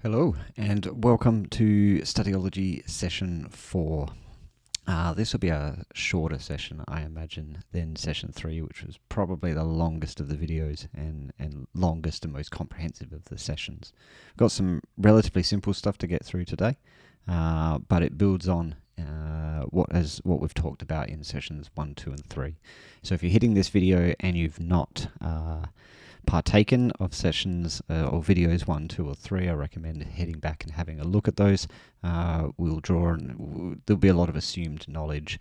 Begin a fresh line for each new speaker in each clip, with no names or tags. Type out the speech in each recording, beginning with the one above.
Hello and welcome to Studyology Session 4. This will be a shorter session, I imagine, than Session 3, which was probably the longest of the videos and longest and most comprehensive of the sessions. We've got some relatively simple stuff to get through today, but it builds on what we've talked about in Sessions 1, 2 and 3. So if you're hitting this video and you've not partaken of sessions or videos 1, 2 or 3, I recommend heading back and having a look at those. We'll draw on, there'll be a lot of assumed knowledge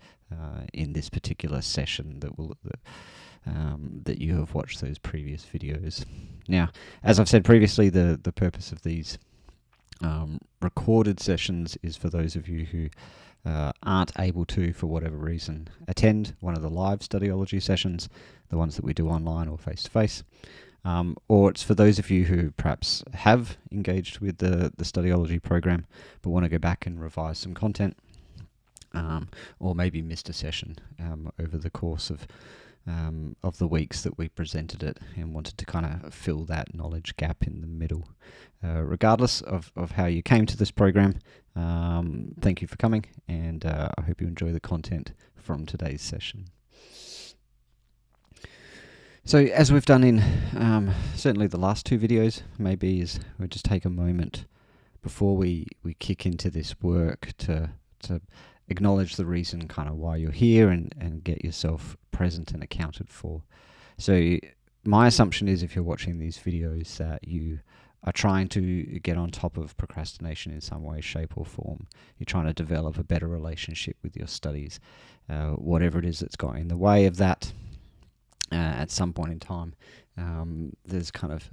in this particular session that you have watched those previous videos. Now, as I've said previously, the purpose of these recorded sessions is for those of you who aren't able to, for whatever reason, attend one of the live Studyology sessions, the ones that we do online or face-to-face. Or it's for those of you who perhaps have engaged with the Studyology program but want to go back and revise some content, or maybe missed a session over the course of the weeks that we presented it and wanted to kind of fill that knowledge gap in the middle. Regardless of how you came to this program, thank you for coming, and I hope you enjoy the content from today's session. So as we've done in certainly the last two videos, maybe is we'll just take a moment before we kick into this work to acknowledge the reason kind of why you're here and get yourself present and accounted for. So my assumption is, if you're watching these videos, that you are trying to get on top of procrastination in some way, shape or form. You're trying to develop a better relationship with your studies, whatever it is that's got in the way of that. At some point in time, there's kind of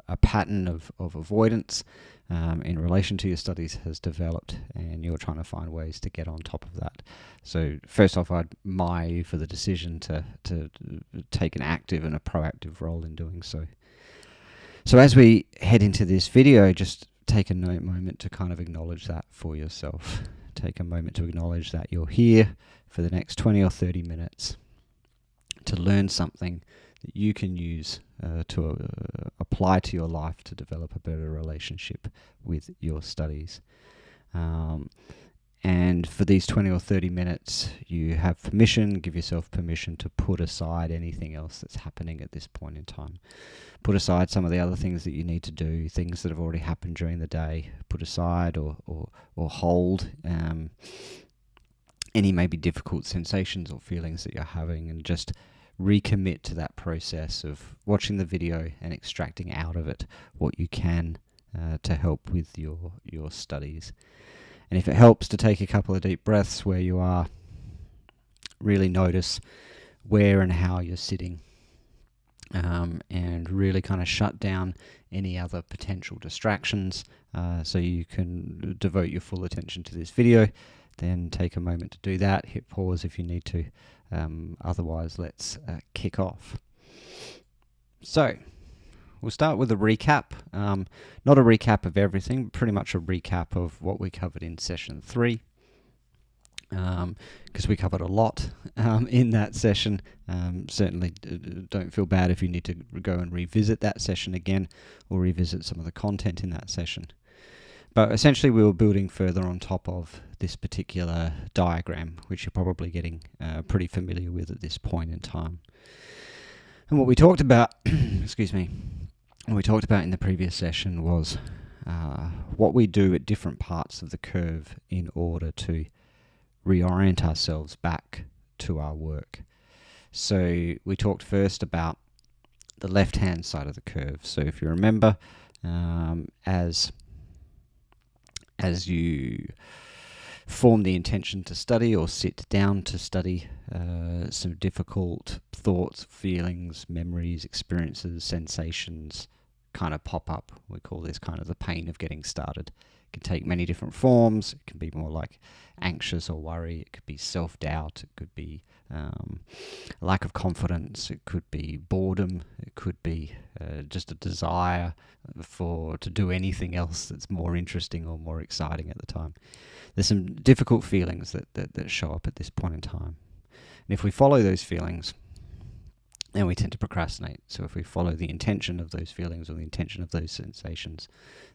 a pattern of avoidance in relation to your studies has developed, and you're trying to find ways to get on top of that. So first off, I'd admire you for the decision to take an active and a proactive role in doing so. So as we head into this video, just take a moment to kind of acknowledge that for yourself. Take a moment to acknowledge that you're here for the next 20 or 30 minutes to learn something that you can use to apply to your life to develop a better relationship with your studies. And for these 20 or 30 minutes, you have permission, give yourself permission to put aside anything else that's happening at this point in time. Put aside some of the other things that you need to do, things that have already happened during the day. Put aside or hold any maybe difficult sensations or feelings that you're having, and just recommit to that process of watching the video and extracting out of it what you can to help with your studies. And if it helps to take a couple of deep breaths where you are, really notice where and how you're sitting, and really kind of shut down any other potential distractions so you can devote your full attention to this video. Then take a moment to do that. Hit pause if you need to. Otherwise, let's kick off. So, we'll start with a recap. Not a recap of everything, but pretty much a recap of what we covered in Session 3. Because we covered a lot in that session. Certainly don't feel bad if you need to go and revisit that session again, or revisit some of the content in that session. But essentially we were building further on top of this particular diagram, which you're probably getting pretty familiar with at this point in time. And what we talked about, excuse me, what we talked about in the previous session was what we do at different parts of the curve in order to reorient ourselves back to our work. So we talked first about the left-hand side of the curve. So if you remember, as you form the intention to study or sit down to study, some difficult thoughts, feelings, memories, experiences, sensations kind of pop up. We call this kind of the pain of getting started. It can take many different forms. It can be more like anxious or worry. It could be self-doubt. It could be lack of confidence. It could be boredom. It could be just a desire to do anything else that's more interesting or more exciting at the time. There's some difficult feelings that show up at this point in time. And if we follow those feelings, and we tend to procrastinate. So if we follow the intention of those feelings or the intention of those sensations,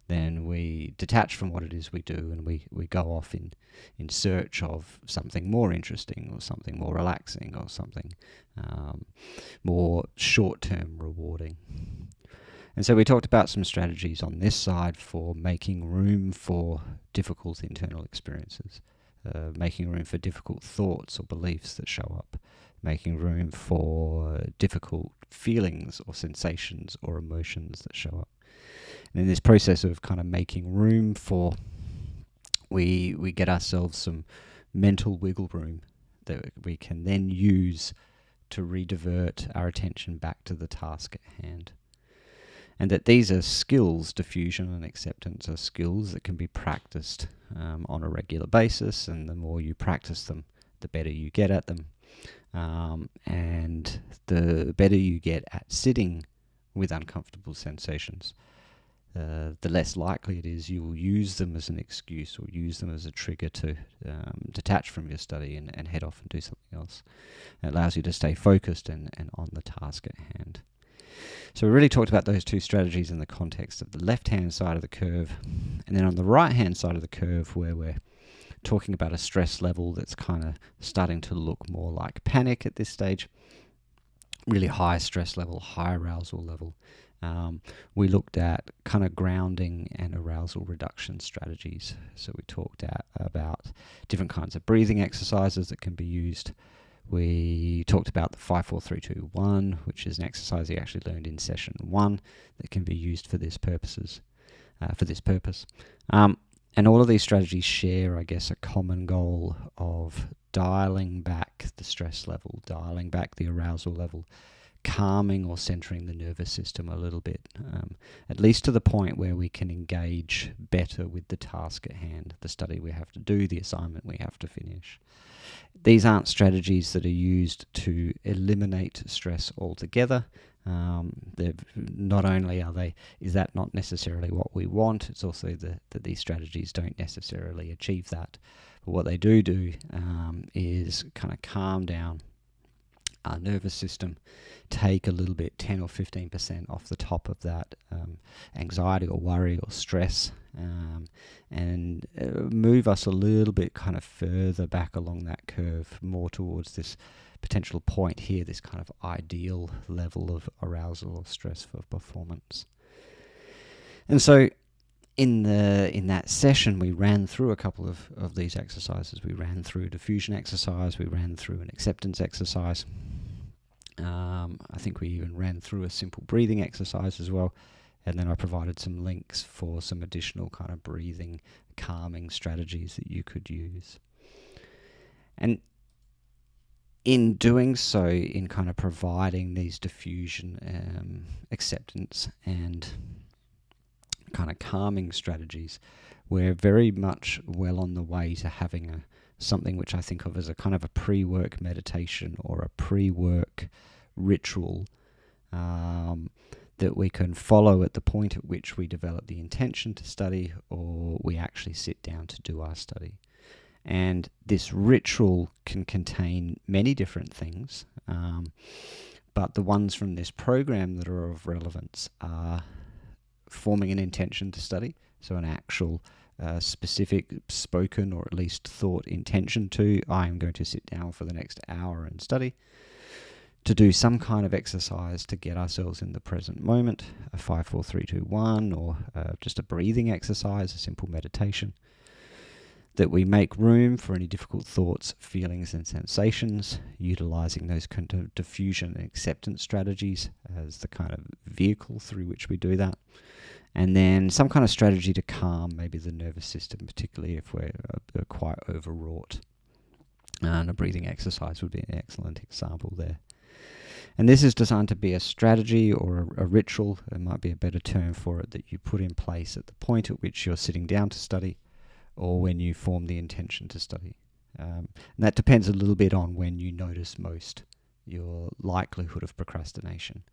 then we detach from what it is we do, and we go off in search of something more interesting or something more relaxing or something more short-term rewarding. And so we talked about some strategies on this side for making room for difficult internal experiences, making room for difficult thoughts or beliefs that show up, making room for difficult feelings or sensations or emotions that show up. And in this process of kind of making room for, we get ourselves some mental wiggle room that we can then use to redivert our attention back to the task at hand. And that these are skills, diffusion and acceptance are skills that can be practiced on a regular basis, and the more you practice them, the better you get at them. And the better you get at sitting with uncomfortable sensations, the less likely it is you will use them as an excuse or use them as a trigger to detach from your study and head off and do something else. It allows you to stay focused and on the task at hand. So we really talked about those two strategies in the context of the left-hand side of the curve, and then on the right-hand side of the curve, where we're talking about a stress level that's kind of starting to look more like panic at this stage, really high stress level, high arousal level. We looked at kind of grounding and arousal reduction strategies. So we talked about different kinds of breathing exercises that can be used. We talked about the 5-4-3-2-1, which is an exercise you actually learned in session 1 that can be used for this purpose. And all of these strategies share, I guess, a common goal of dialing back the stress level, dialing back the arousal level, calming or centering the nervous system a little bit, at least to the point where we can engage better with the task at hand, the study we have to do, the assignment we have to finish. These aren't strategies that are used to eliminate stress altogether. Not only is that not necessarily what we want, it's also that these strategies don't necessarily achieve that. But what they do is kind of calm down our nervous system, take a little bit, 10 or 15% off the top of that anxiety or worry or stress, and move us a little bit kind of further back along that curve, more towards this potential point here, this kind of ideal level of arousal or stress for performance. And so in that session, we ran through a couple of these exercises. We ran through a diffusion exercise, we ran through an acceptance exercise. I think we even ran through a simple breathing exercise as well. And then I provided some links for some additional kind of breathing, calming strategies that you could use. And in doing so, in kind of providing these diffusion, acceptance, and kind of calming strategies, we're very much well on the way to having something which I think of as a kind of a pre-work meditation or a pre-work ritual that we can follow at the point at which we develop the intention to study or we actually sit down to do our study. And this ritual can contain many different things, but the ones from this program that are of relevance are forming an intention to study, so an actual specific spoken or at least thought intention to, I am going to sit down for the next hour and study, to do some kind of exercise to get ourselves in the present moment, a 5-4-3-2-1, or just a breathing exercise, a simple meditation, that we make room for any difficult thoughts, feelings and sensations, utilizing those kind of diffusion and acceptance strategies as the kind of vehicle through which we do that. And then some kind of strategy to calm maybe the nervous system, particularly if we're quite overwrought. And a breathing exercise would be an excellent example there. And this is designed to be a strategy or a ritual, there might be a better term for it, that you put in place at the point at which you're sitting down to study or when you form the intention to study. And that depends a little bit on when you notice most your likelihood of procrastination.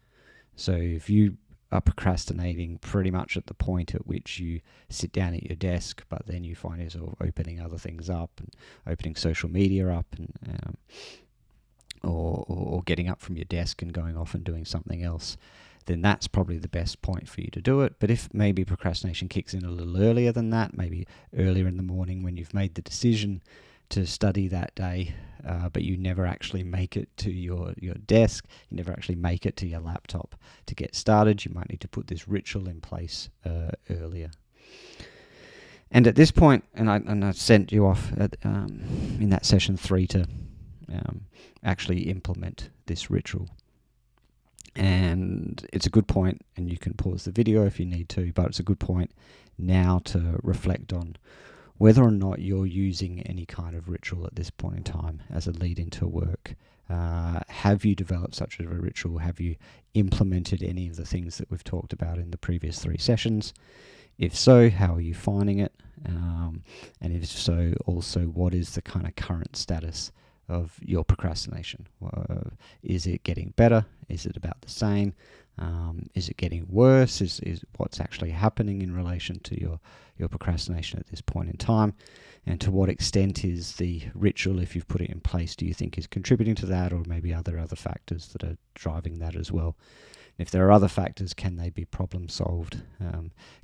So if you are procrastinating pretty much at the point at which you sit down at your desk, but then you find yourself opening other things up and opening social media up and or getting up from your desk and going off and doing something else, then that's probably the best point for you to do it. But if maybe procrastination kicks in a little earlier than that, maybe earlier in the morning when you've made the decision to study that day, but you never actually make it to your desk, you never actually make it to your laptop to get started, you might need to put this ritual in place earlier. And at this point, and I sent you off in that session 3 to actually implement this ritual. And it's a good point, and you can pause the video if you need to, but it's a good point now to reflect on whether or not you're using any kind of ritual at this point in time as a lead into work. Have you developed such a ritual? Have you implemented any of the things that we've talked about in the previous 3 sessions? If so, how are you finding it? And if so, also, what is the kind of current status of your procrastination? Is it getting better? Is it about the same? Is it getting worse? Is what's actually happening in relation to your procrastination at this point in time? And to what extent is the ritual, if you've put it in place, do you think is contributing to that, or maybe other other factors that are driving that as well? If there are other factors, can they be problem solved?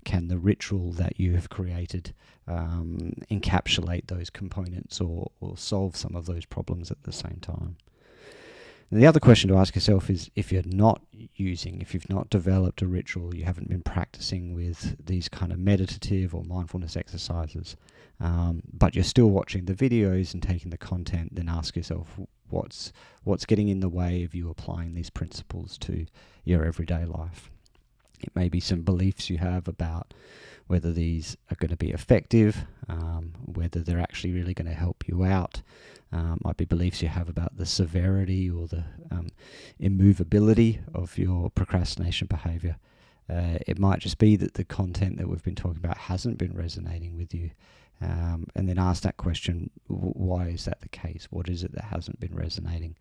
Can the ritual that you have created encapsulate those components or solve some of those problems at the same time? And the other question to ask yourself is, if you've not developed a ritual, you haven't been practicing with these kind of meditative or mindfulness exercises, but you're still watching the videos and taking the content, then ask yourself, what's getting in the way of you applying these principles to your everyday life? It may be some beliefs you have about whether these are going to be effective, whether they're actually really going to help you out. Might be beliefs you have about the severity or the immovability of your procrastination behavior. It might just be that the content that we've been talking about hasn't been resonating with you. And then ask that question, why is that the case? What is it that hasn't been resonating?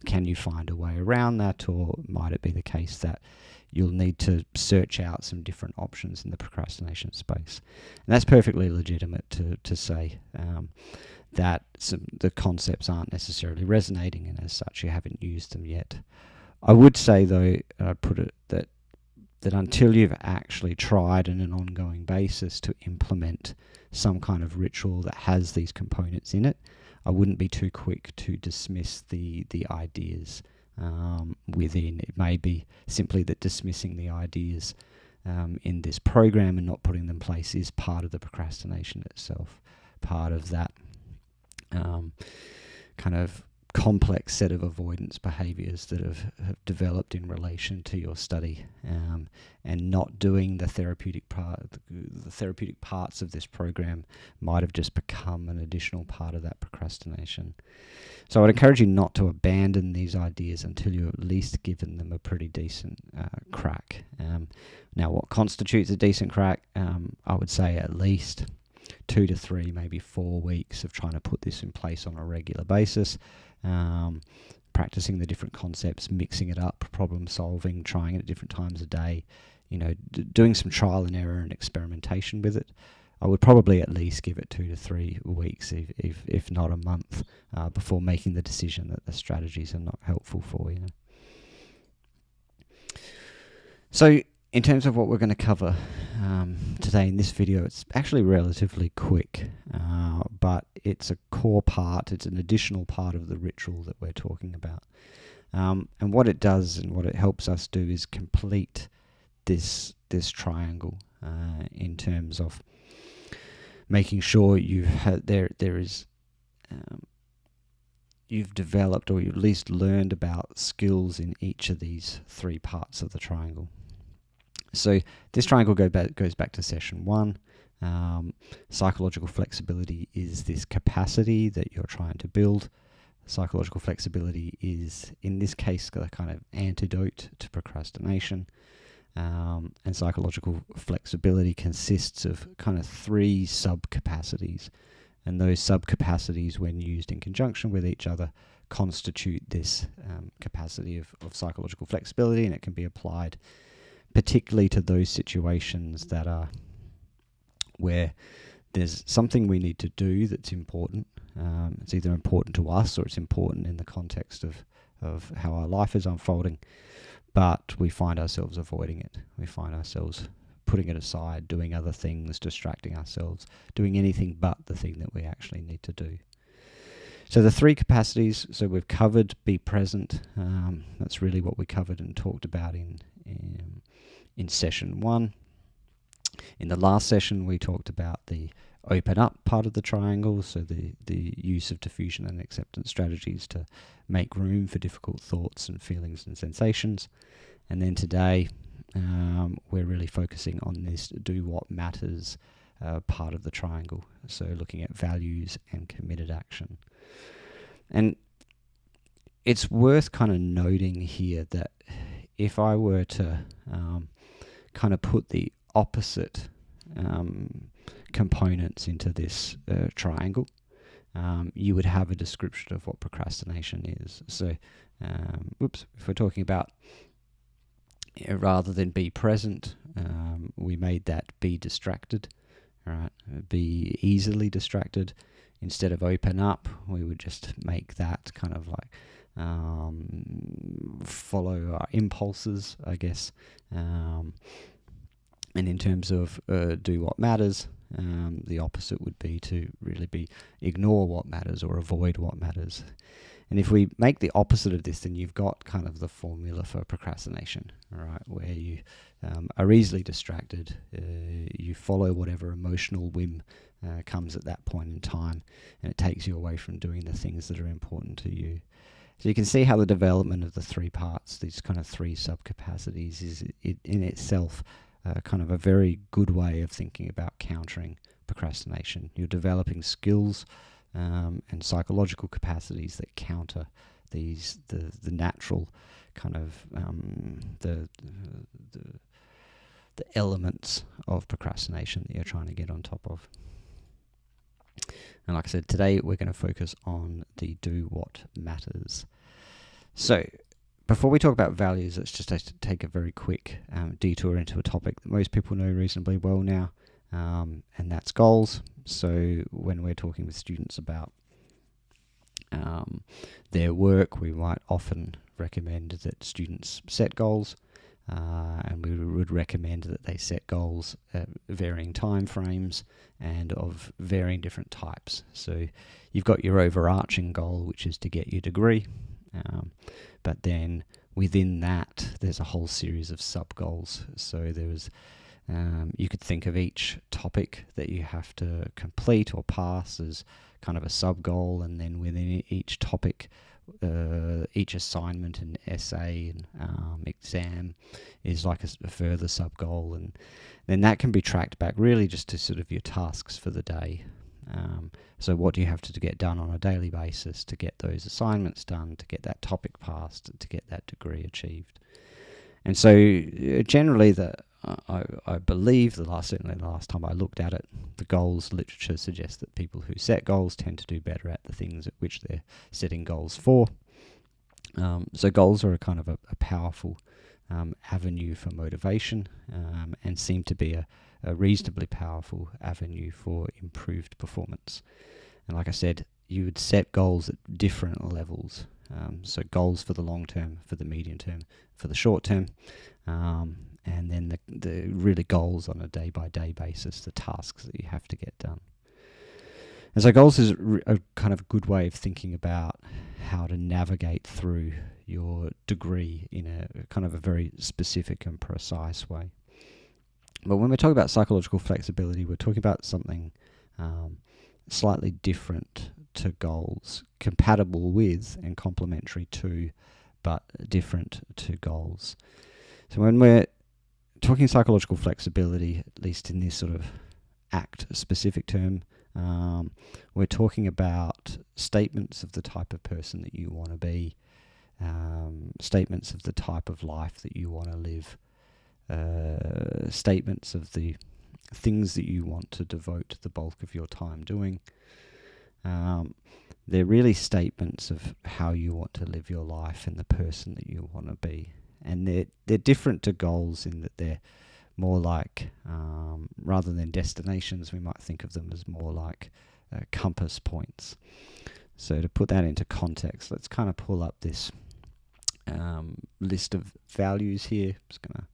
Can you find a way around that, or might it be the case that you'll need to search out some different options in the procrastination space? And that's perfectly legitimate to say that the concepts aren't necessarily resonating, and as such you haven't used them yet. I would say, though, that until you've actually tried on an ongoing basis to implement some kind of ritual that has these components in it, I wouldn't be too quick to dismiss the ideas within. It may be simply that dismissing the ideas in this program and not putting them in place is part of the procrastination itself, part of that kind of complex set of avoidance behaviors that have developed in relation to your study, and not doing the therapeutic parts of this program might have just become an additional part of that procrastination. So I'd encourage you not to abandon these ideas until you've at least given them a pretty decent crack. Now, what constitutes a decent crack? I would say at least 2 to 3, maybe 4 weeks of trying to put this in place on a regular basis. Practicing the different concepts, mixing it up, problem solving, trying it at different times a day, doing some trial and error and experimentation with it. I would probably at least give it 2 to 3 weeks, if not a month, before making the decision that the strategies are not helpful for you. So, in terms of what we're going to cover today in this video, it's actually relatively quick, but it's a core part, it's an additional part of the ritual that we're talking about. And what it does and what it helps us do is complete this triangle in terms of making sure you've developed, or you've at least learned about skills in each of these 3 parts of the triangle. So this triangle goes back to session 1. Psychological flexibility is this capacity that you're trying to build. Psychological flexibility is, in this case, the kind of antidote to procrastination. And psychological flexibility consists of kind of 3 sub-capacities. And those sub-capacities, when used in conjunction with each other, constitute this capacity of psychological flexibility, and it can be applied particularly to those situations that are where there's something we need to do that's important, It's either important to us or it's important in the context of how our life is unfolding, but we find ourselves avoiding it. We find ourselves putting it aside, doing other things, distracting ourselves, doing anything but the thing that we actually need to do. So the 3 capacities, so we've covered be present. That's really what we covered and talked about in session 1. In the last session, we talked about the open up part of the triangle, so the use of diffusion and acceptance strategies to make room for difficult thoughts and feelings and sensations. And then today, we're really focusing on this do what matters part of the triangle, so looking at values and committed action. And it's worth kind of noting here that if I were to kind of put the opposite components into this triangle, you would have a description of what procrastination is. So, if we're talking about rather than be present, we made that be distracted, right? Be easily distracted. Instead of open up, we would just make that kind of like follow our impulses, I guess. And in terms of do what matters, the opposite would be to really ignore what matters or avoid what matters. And if we make the opposite of this, then you've got kind of the formula for procrastination, right? Where you are easily distracted, you follow whatever emotional whim comes at that point in time, and it takes you away from doing the things that are important to you. So you can see how the development of the 3 parts, these kind of 3 subcapacities, is in itself kind of a very good way of thinking about countering procrastination. You're developing skills and psychological capacities that counter the natural kind of the elements of procrastination that you're trying to get on top of. And like I said, today we're going to focus on the do what matters. So before we talk about values, let's just take a very quick detour into a topic that most people know reasonably well now, and that's goals. So when we're talking with students about their work, we might often recommend that students set goals, and we would recommend that they set goals at varying time frames and of varying different types. So you've got your overarching goal, which is to get your degree, but then within that there's a whole series of sub-goals. So there's you could think of each topic that you have to complete or pass as kind of a sub-goal, and then within each topic, each assignment and essay and exam is like a further sub-goal, and then that can be tracked back really just to sort of your tasks for the day. So what do you have to get done on a daily basis to get those assignments done, to get that topic passed, to get that degree achieved? And so generally I believe certainly the last time I looked at it, the goals literature suggests that people who set goals tend to do better at the things at which they're setting goals for. So goals are a kind of a powerful avenue for motivation, and seem to be a reasonably powerful avenue for improved performance. And like I said, you would set goals at different levels. So goals for the long term, for the medium term, for the short term, and then the really goals on a day-by-day basis, the tasks that you have to get done. And so goals is a kind of good way of thinking about how to navigate through your degree in a kind of a very specific and precise way. But when we're talking about psychological flexibility, we're talking about something slightly different to goals, compatible with and complementary to, but different to goals. So when we're talking psychological flexibility, at least in this sort of ACT-specific term, we're talking about statements of the type of person that you want to be, statements of the type of life that you want to live, statements of the things that you want to devote the bulk of your time doing. They're really statements of how you want to live your life and the person that you want to be. And they're different to goals in that they're more like, rather than destinations, we might think of them as more like compass points. So to put that into context, let's kind of pull up this list of values here. I'm just going to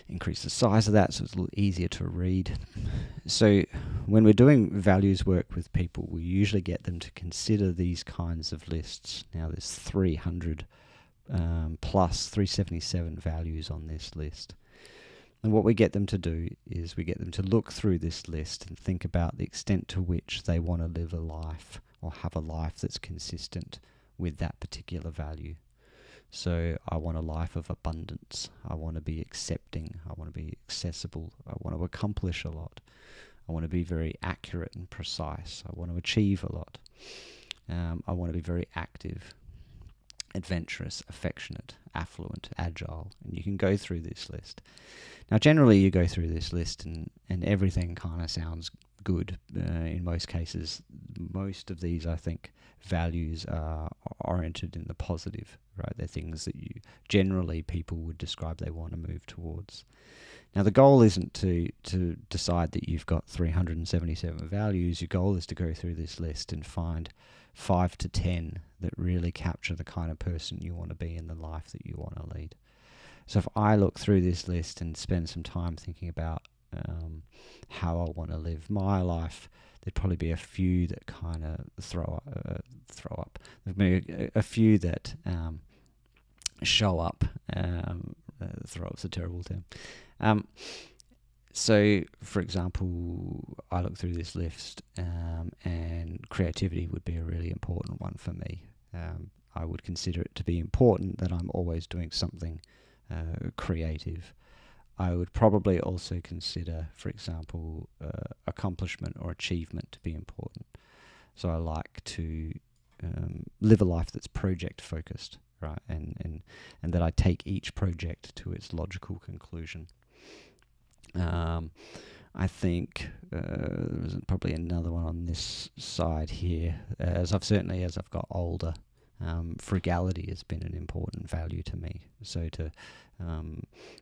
increase the size of that so it's a little easier to read. So when we're doing values work with people, we usually get them to consider these kinds of lists. Now there's 300 plus 377 values on this list. And what we get them to do is we get them to look through this list and think about the extent to which they want to live a life or have a life that's consistent with that particular value. So I want a life of abundance. I want to be accepting. I want to be accessible. I want to accomplish a lot. I want to be very accurate and precise. I want to achieve a lot. I want to be very active, adventurous, affectionate, affluent, agile. And you can go through this list. Now, generally, you go through this list and everything kind of sounds good. In most cases, most of these, I think, values are oriented in the positive, right? They're things that generally people would describe they want to move towards. Now, the goal isn't to decide that you've got 377 values. Your goal is to go through this list and find 5 to 10 that really capture the kind of person you want to be in the life that you want to lead. So if I look through this list and spend some time thinking about how I want to live my life, there'd probably be a few that kind of throw up. There'd be a few that show up. Throw up's a terrible term. So, for example, I look through this list and creativity would be a really important one for me. I would consider it to be important that I'm always doing something creative. I would probably also consider, for example, accomplishment or achievement to be important. So I like to live a life that's project focused, right? And that I take each project to its logical conclusion. I think there's probably another one on this side here. As I've got older, frugality has been an important value to me. So to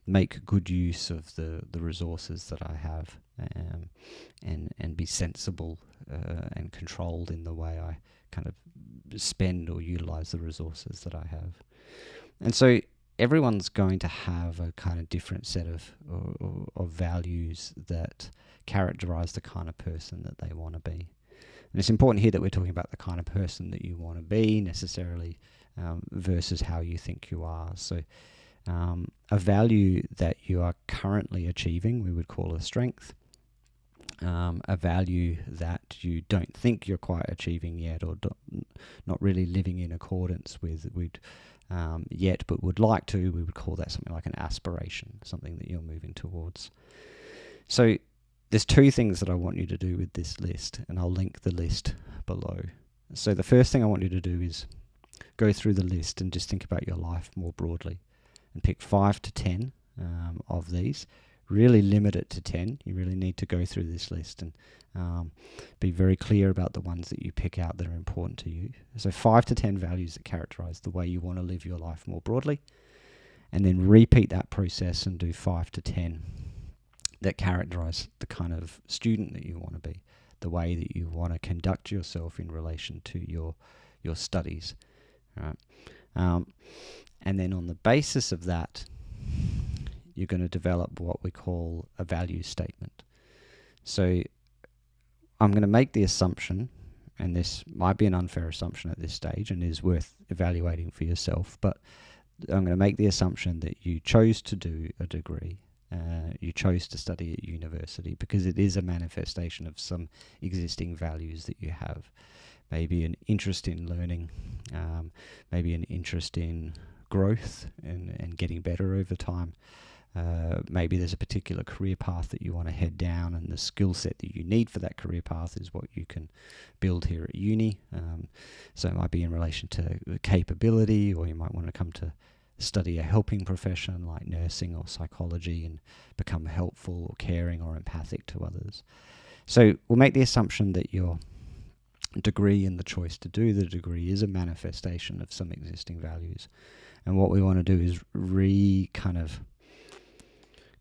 make good use of the resources that I have, and be sensible and controlled in the way I kind of spend or utilize the resources that I have. And so everyone's going to have a kind of different set of values that characterize the kind of person that they want to be. And it's important here that we're talking about the kind of person that you want to be necessarily versus how you think you are. So a value that you are currently achieving, we would call a strength. A value that you don't think you're quite achieving yet, or not really living in accordance with yet, but would like to, we would call that something like an aspiration, something that you're moving towards. So there's two things that I want you to do with this list, and I'll link the list below. So the first thing I want you to do is go through the list and just think about your life more broadly, and pick 5 to 10 of these. Really limit it to 10. You really need to go through this list and be very clear about the ones that you pick out that are important to you. So 5 to 10 values that characterize the way you want to live your life more broadly, and then repeat that process and do 5 to 10 that characterize the kind of student that you want to be, the way that you want to conduct yourself in relation to your studies. Right? And then on the basis of that, you're going to develop what we call a value statement. So I'm going to make the assumption, and this might be an unfair assumption at this stage and is worth evaluating for yourself, but I'm going to make the assumption that you chose to do a degree, you chose to study at university because it is a manifestation of some existing values that you have. Maybe an interest in learning, maybe an interest in growth and getting better over time. Maybe there's a particular career path that you want to head down, and the skill set that you need for that career path is what you can build here at uni. So it might be in relation to capability, or you might want to come to study a helping profession like nursing or psychology and become helpful or caring or empathic to others. So we'll make the assumption that your degree and the choice to do the degree is a manifestation of some existing values. And what we want to do is kind of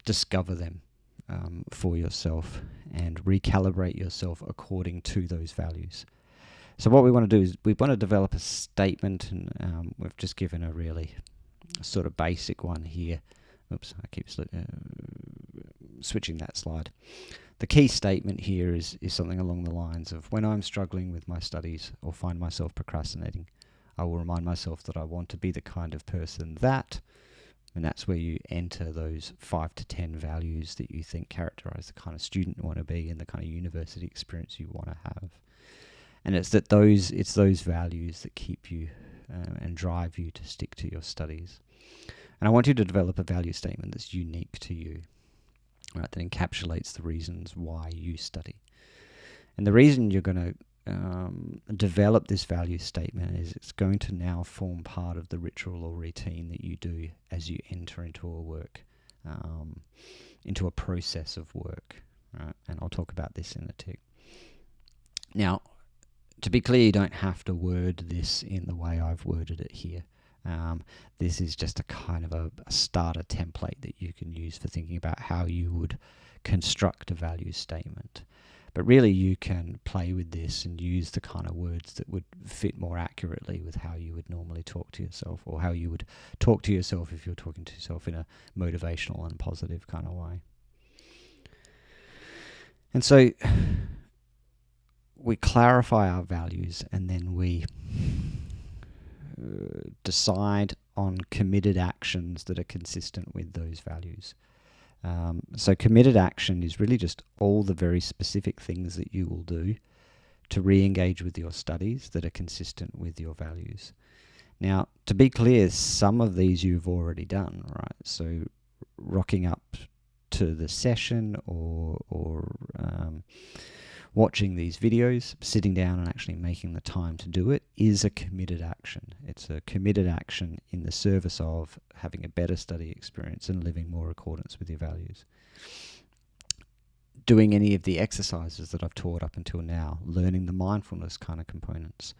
discover them for yourself and recalibrate yourself according to those values. So what we want to do is we want to develop a statement, and we've just given a really sort of basic one here. Oops, I keep switching that slide. The key statement here is something along the lines of, when I'm struggling with my studies or find myself procrastinating, I will remind myself that I want to be the kind of person that, and that's where you enter those 5 to 10 values that you think characterize the kind of student you want to be and the kind of university experience you want to have. And it's those values that keep you and drive you to stick to your studies. And I want you to develop a value statement that's unique to you, right? That encapsulates the reasons why you study. And the reason you're going to develop this value statement is it's going to now form part of the ritual or routine that you do as you enter into a work, into a process of work, right? And I'll talk about this in a tick. Now, to be clear, you don't have to word this in the way I've worded it here. This is just a kind of a starter template that you can use for thinking about how you would construct a value statement. But really you can play with this and use the kind of words that would fit more accurately with how you would normally talk to yourself, or how you would talk to yourself if you're talking to yourself in a motivational and positive kind of way. And so we clarify our values, and then we decide on committed actions that are consistent with those values. So committed action is really just all the very specific things that you will do to re-engage with your studies that are consistent with your values. Now, to be clear, some of these you've already done, right? So rocking up to the session or watching these videos, sitting down and actually making the time to do it is a committed action. It's a committed action in the service of having a better study experience and living more in accordance with your values. Doing any of the exercises that I've taught up until now, learning the mindfulness kind of components,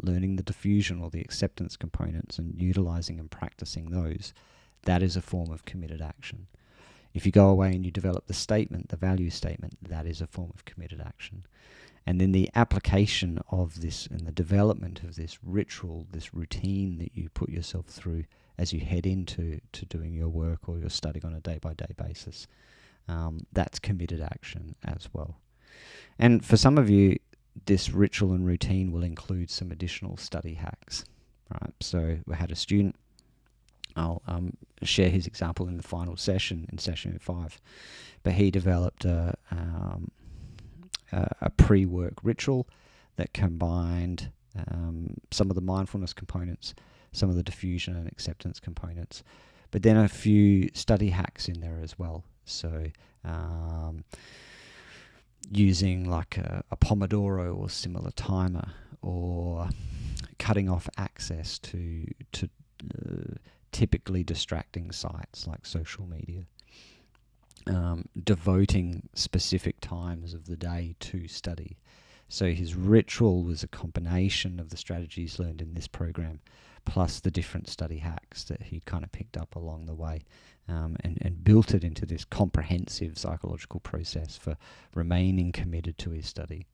learning the diffusion or the acceptance components and utilizing and practicing those, that is a form of committed action. If you go away and you develop the statement, the value statement, that is a form of committed action. And then the application of this and the development of this ritual, this routine that you put yourself through as you head into doing your work or your studying on a day-by-day basis, that's committed action as well. And for some of you, this ritual and routine will include some additional study hacks, right? So we had a student, I'll share his example in the final session, in session 5. But he developed a pre-work ritual that combined some of the mindfulness components, some of the diffusion and acceptance components, but then a few study hacks in there as well. So using like a Pomodoro or similar timer, or cutting off access to typically distracting sites like social media, devoting specific times of the day to study. So his ritual was a combination of the strategies learned in this program plus the different study hacks that he kind of picked up along the way, and built it into this comprehensive psychological process for remaining committed to his study.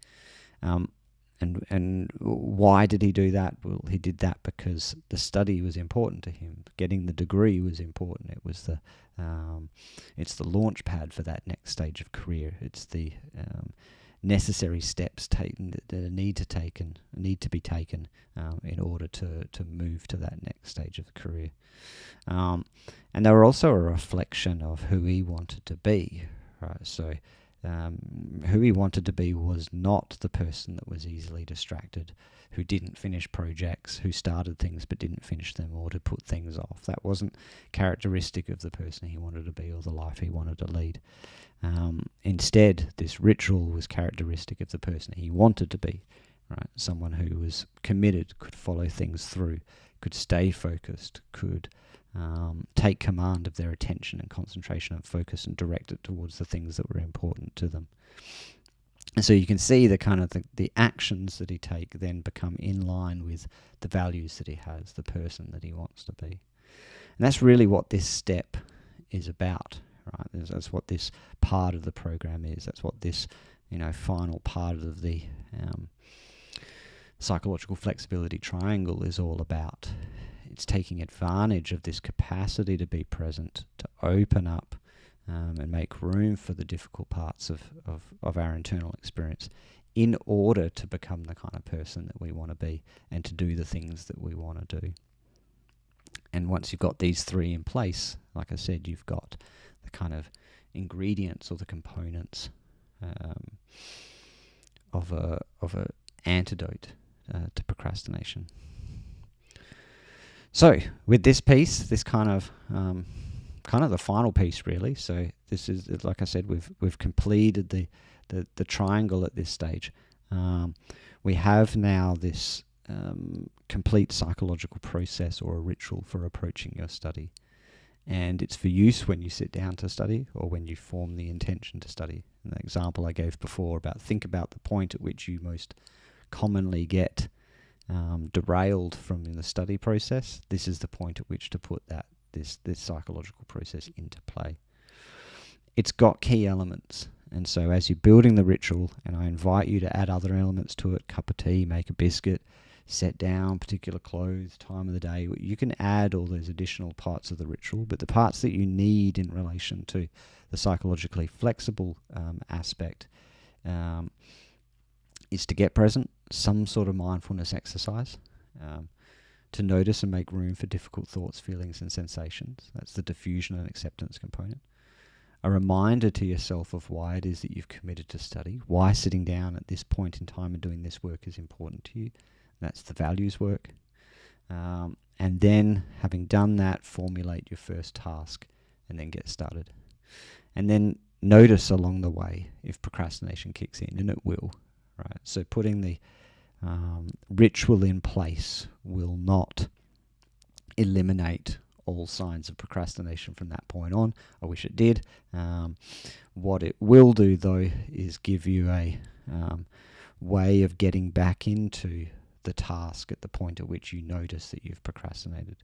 And why did he do that? Well, he did that because the study was important to him. Getting the degree was important. It was it's the launch pad for that next stage of career. It's the necessary steps taken that need to be taken in order to move to that next stage of the career. And they were also a reflection of who he wanted to be, right? So who he wanted to be was not the person that was easily distracted, who didn't finish projects, who started things but didn't finish them, or to put things off. That wasn't characteristic of the person he wanted to be or the life he wanted to lead. Instead, this ritual was characteristic of the person he wanted to be, right? Someone who was committed, could follow things through, could stay focused, could take command of their attention and concentration and focus and direct it towards the things that were important to them. And so you can see the kind of the actions that he take then become in line with the values that he has, the person that he wants to be. And that's really what this step is about, right? That's what this part of the program is. That's what this, final part of the psychological flexibility triangle is all about. It's taking advantage of this capacity to be present, to open up and make room for the difficult parts of our internal experience in order to become the kind of person that we want to be and to do the things that we want to do. And once you've got these three in place, like I said, you've got the kind of ingredients or the components of a antidote to procrastination. So with this piece, this kind of the final piece really. So this is, like I said, we've completed the triangle at this stage. We have now this complete psychological process or a ritual for approaching your study. And it's for use when you sit down to study or when you form the intention to study. And the example I gave before about think about the point at which you most commonly get derailed from the study process. This is the point at which to put this psychological process into play. It's got key elements. And so as you're building the ritual, and I invite you to add other elements to it, cup of tea, make a biscuit, set down particular clothes, time of the day, you can add all those additional parts of the ritual, but the parts that you need in relation to the psychologically flexible aspect is to get present, some sort of mindfulness exercise, to notice and make room for difficult thoughts, feelings and sensations. That's the diffusion and acceptance component. A reminder to yourself of why it is that you've committed to study, why sitting down at this point in time and doing this work is important to you. That's the values work. And then, having done that, formulate your first task and then get started. And then notice along the way if procrastination kicks in, and it will. Right? So putting the ritual in place will not eliminate all signs of procrastination from that point on. I wish it did. What it will do, though, is give you a way of getting back into the task at the point at which you notice that you've procrastinated.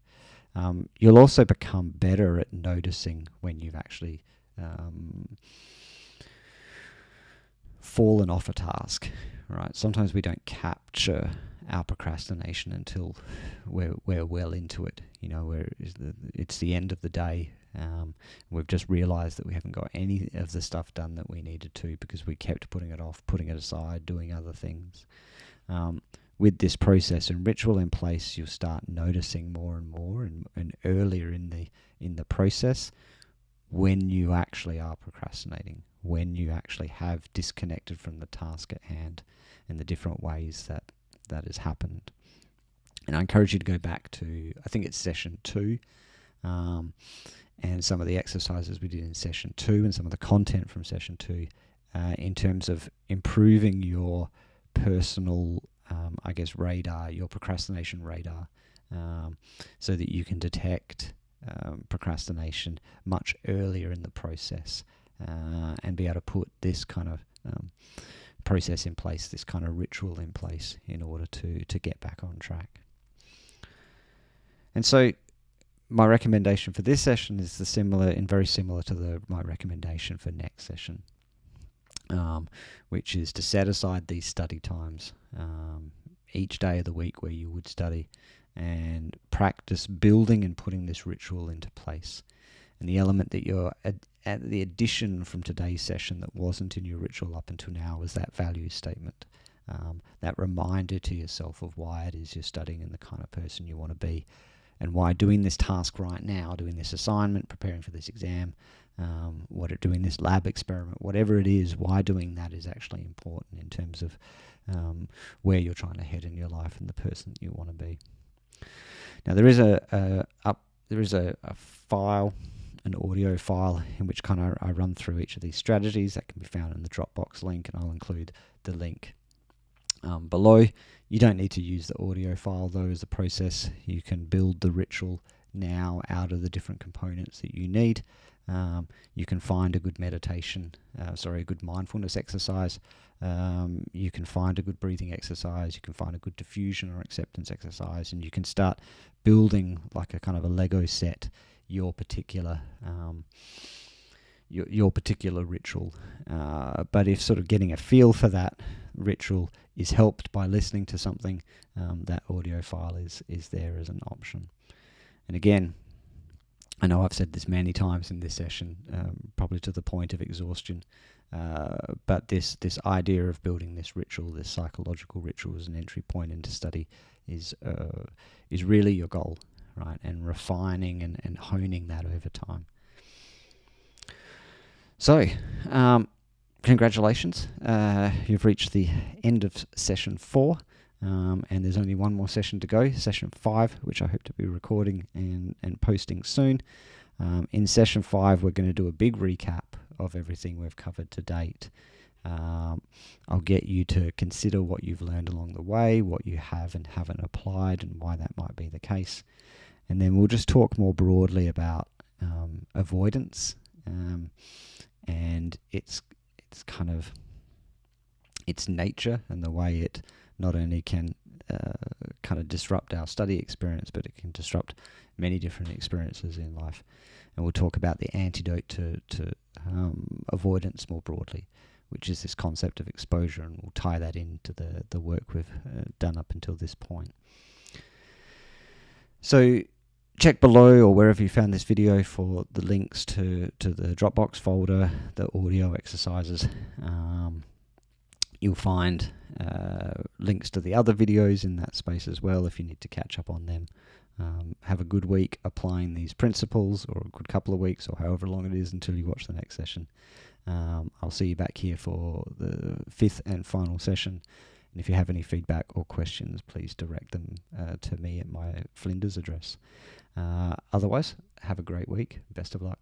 You'll also become better at noticing when you've actually fallen off a task, right? Sometimes we don't capture our procrastination until we're well into it, where it's the end of the day. We've just realized that we haven't got any of the stuff done that we needed to because we kept putting it off, putting it aside, doing other things. With this process and ritual in place, you'll start noticing more and more and earlier in the process when you actually are procrastinating, when you actually have disconnected from the task at hand and the different ways that has happened. And I encourage you to go back to, I think it's session 2, and some of the exercises we did in session 2 and some of the content from session 2 in terms of improving your personal radar, your procrastination radar, so that you can detect procrastination much earlier in the process and be able to put this kind of process in place, this kind of ritual in place in order to get back on track. And so my recommendation for this session is very similar to my recommendation for next session, which is to set aside these study times each day of the week where you would study and practice building and putting this ritual into place. And the element that you're at the addition from today's session that wasn't in your ritual up until now was that value statement, that reminder to yourself of why it is you're studying and the kind of person you want to be, and why doing this task right now, doing this assignment, preparing for this exam, doing this lab experiment, whatever it is, why doing that is actually important in terms of where you're trying to head in your life and the person that you want to be. Now there is a file, an audio file, in which kind of I run through each of these strategies that can be found in the Dropbox link, and I'll include the link below. You don't need to use the audio file though as a process. You can build the ritual now out of the different components that you need. You can find a good a good mindfulness exercise. You can find a good breathing exercise. You can find a good diffusion or acceptance exercise, and you can start building like a kind of a Lego set your particular your particular ritual. But if sort of getting a feel for that ritual is helped by listening to something, that audio file is there as an option. And again, I know I've said this many times in this session, probably to the point of exhaustion, but this idea of building this ritual, this psychological ritual as an entry point into study is really your goal, right? And refining and honing that over time. So, congratulations. You've reached the end of session 4, and there's only one more session to go, session 5, which I hope to be recording and posting soon. In session 5, we're going to do a big recap of everything we've covered to date. I'll get you to consider what you've learned along the way, what you have and haven't applied, and why that might be the case. And then we'll just talk more broadly about avoidance, and its kind of its nature and the way it not only can kind of disrupt our study experience, but it can disrupt many different experiences in life. And we'll talk about the antidote to avoidance more broadly, which is this concept of exposure, and we'll tie that into the work we've done up until this point. So check below or wherever you found this video for the links to the Dropbox folder, the audio exercises. You'll find links to the other videos in that space as well if you need to catch up on them. Have a good week applying these principles, or a good couple of weeks, or however long it is until you watch the next session. I'll see you back here for the 5th and final session. And if you have any feedback or questions, please direct them to me at my Flinders address. Otherwise, have a great week. Best of luck.